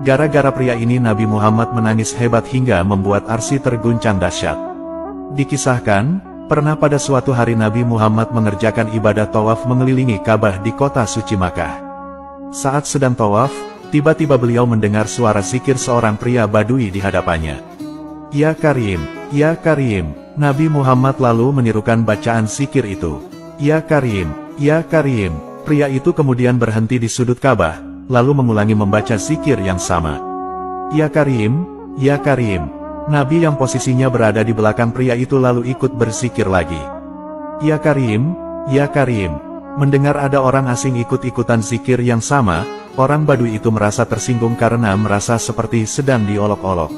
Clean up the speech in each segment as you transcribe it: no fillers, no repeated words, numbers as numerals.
Gara-gara pria ini Nabi Muhammad menangis hebat hingga membuat arsy terguncang dahsyat. Dikisahkan, pernah pada suatu hari Nabi Muhammad mengerjakan ibadah tawaf mengelilingi Ka'bah di kota suci Makkah. Saat sedang tawaf, tiba-tiba beliau mendengar suara zikir seorang pria Badui di hadapannya. "Ya Karim, ya Karim." Nabi Muhammad lalu menirukan bacaan zikir itu. "Ya Karim, ya Karim." Pria itu kemudian berhenti di sudut Ka'bah, lalu mengulangi membaca zikir yang sama. "Ya Karim, ya Karim." Nabi yang posisinya berada di belakang pria itu lalu ikut berzikir lagi. "Ya Karim, ya Karim." Mendengar ada orang asing ikut-ikutan zikir yang sama, orang Badui itu merasa tersinggung karena merasa seperti sedang diolok-olok.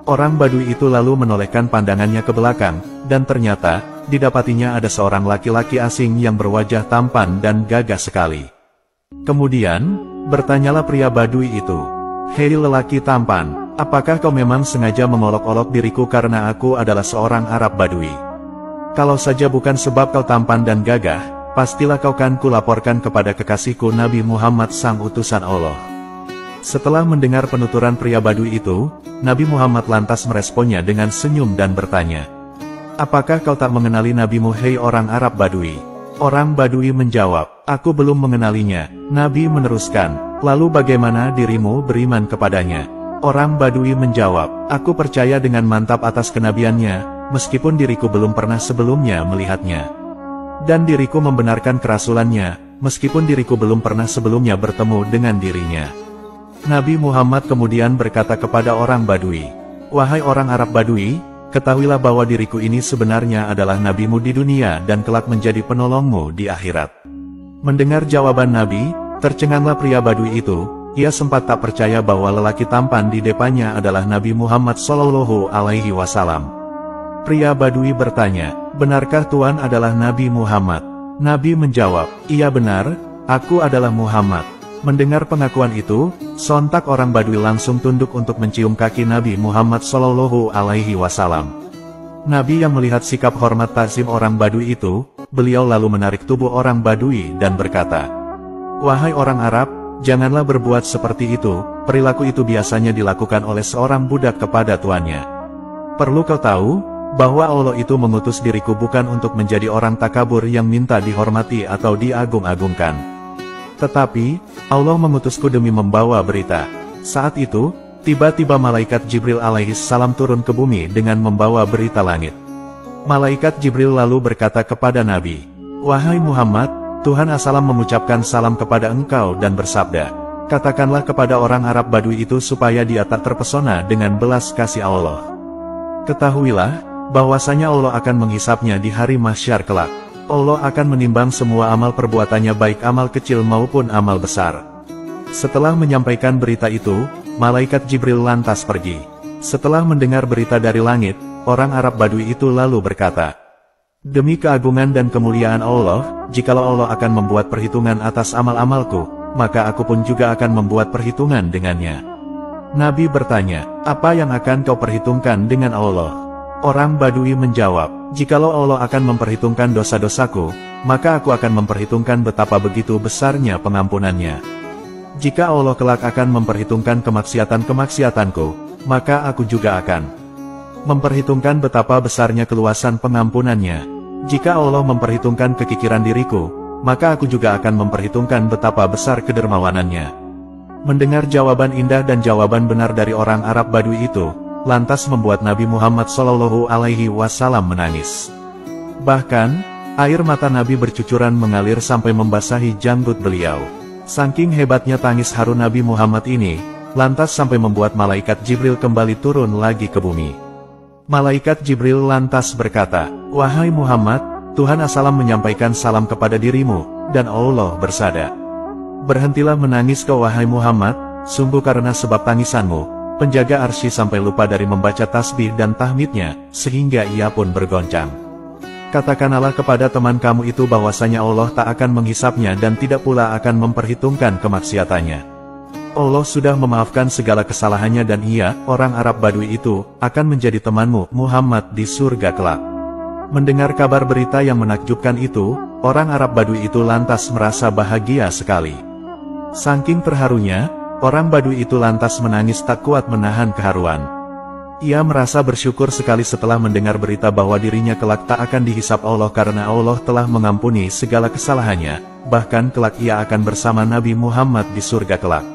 Orang Badui itu lalu menolehkan pandangannya ke belakang, dan ternyata, didapatinya ada seorang laki-laki asing yang berwajah tampan dan gagah sekali. Kemudian, bertanyalah pria Badui itu, "Hei lelaki tampan, apakah kau memang sengaja mengolok-olok diriku karena aku adalah seorang Arab Badui? Kalau saja bukan sebab kau tampan dan gagah, pastilah kau kan kulaporkan kepada kekasihku Nabi Muhammad sang utusan Allah." Setelah mendengar penuturan pria Badui itu, Nabi Muhammad lantas meresponnya dengan senyum dan bertanya, "Apakah kau tak mengenali nabimu hei orang Arab Badui?" Orang Badui menjawab, "Aku belum mengenalinya." Nabi meneruskan, "Lalu bagaimana dirimu beriman kepadanya?" Orang Badui menjawab, "Aku percaya dengan mantap atas kenabiannya, meskipun diriku belum pernah sebelumnya melihatnya. Dan diriku membenarkan kerasulannya, meskipun diriku belum pernah sebelumnya bertemu dengan dirinya." Nabi Muhammad kemudian berkata kepada orang Badui, "Wahai orang Arab Badui, ketahuilah bahwa diriku ini sebenarnya adalah nabimu di dunia dan kelak menjadi penolongmu di akhirat." Mendengar jawaban Nabi, tercenganglah pria Badui itu. Ia sempat tak percaya bahwa lelaki tampan di depannya adalah Nabi Muhammad Shallallahu Alaihi Wasallam. Pria Badui bertanya, "Benarkah Tuan adalah Nabi Muhammad?" Nabi menjawab, "Iya benar, aku adalah Muhammad." Mendengar pengakuan itu, sontak orang Badui langsung tunduk untuk mencium kaki Nabi Muhammad Shallallahu Alaihi Wasallam. Nabi yang melihat sikap hormat takzim orang Badui itu, beliau lalu menarik tubuh orang Badui dan berkata, "Wahai orang Arab, janganlah berbuat seperti itu, perilaku itu biasanya dilakukan oleh seorang budak kepada tuannya. Perlu kau tahu, bahwa Allah itu mengutus diriku bukan untuk menjadi orang takabur yang minta dihormati atau diagung-agungkan. Tetapi, Allah mengutusku demi membawa berita." Saat itu, tiba-tiba malaikat Jibril alaihissalam turun ke bumi dengan membawa berita langit. Malaikat Jibril lalu berkata kepada Nabi, "Wahai Muhammad, Tuhan As-Salam mengucapkan salam kepada engkau dan bersabda, katakanlah kepada orang Arab Badui itu supaya dia tak terpesona dengan belas kasih Allah. Ketahuilah, bahwasanya Allah akan menghisapnya di hari mahsyar kelak. Allah akan menimbang semua amal perbuatannya baik amal kecil maupun amal besar." Setelah menyampaikan berita itu, malaikat Jibril lantas pergi. Setelah mendengar berita dari langit, orang Arab Badui itu lalu berkata, "Demi keagungan dan kemuliaan Allah, jikalau Allah akan membuat perhitungan atas amal-amalku, maka aku pun juga akan membuat perhitungan dengannya." Nabi bertanya, "Apa yang akan kau perhitungkan dengan Allah?" Orang Badui menjawab, "Jikalau Allah akan memperhitungkan dosa-dosaku, maka aku akan memperhitungkan betapa begitu besarnya pengampunannya. Jika Allah kelak akan memperhitungkan kemaksiatan-kemaksiatanku, maka aku juga akan memperhitungkan betapa besarnya keluasan pengampunannya. Jika Allah memperhitungkan kekikiran diriku, maka aku juga akan memperhitungkan betapa besar kedermawanannya." Mendengar jawaban indah dan jawaban benar dari orang Arab Badui itu, lantas membuat Nabi Muhammad Shallallahu Alaihi Wasallam menangis. Bahkan, air mata Nabi bercucuran mengalir sampai membasahi janggut beliau. Saking hebatnya tangis haru Nabi Muhammad ini, lantas sampai membuat malaikat Jibril kembali turun lagi ke bumi. Malaikat Jibril lantas berkata, "Wahai Muhammad, Tuhan As-Salam menyampaikan salam kepada dirimu, dan Allah bersabda, berhentilah menangis kau wahai Muhammad, sungguh karena sebab tangisanmu, penjaga arsy sampai lupa dari membaca tasbih dan tahmidnya, sehingga ia pun bergoncang. Katakanlah kepada teman kamu itu bahwasanya Allah tak akan menghisapnya dan tidak pula akan memperhitungkan kemaksiatannya. Allah sudah memaafkan segala kesalahannya dan ia, orang Arab Badui itu, akan menjadi temanmu, Muhammad di surga kelak." Mendengar kabar berita yang menakjubkan itu, orang Arab Badui itu lantas merasa bahagia sekali. Saking terharunya, Orang Badui itu lantas menangis tak kuat menahan keharuan. Ia merasa bersyukur sekali setelah mendengar berita bahwa dirinya kelak tak akan dihisap Allah karena Allah telah mengampuni segala kesalahannya, bahkan kelak ia akan bersama Nabi Muhammad di surga kelak.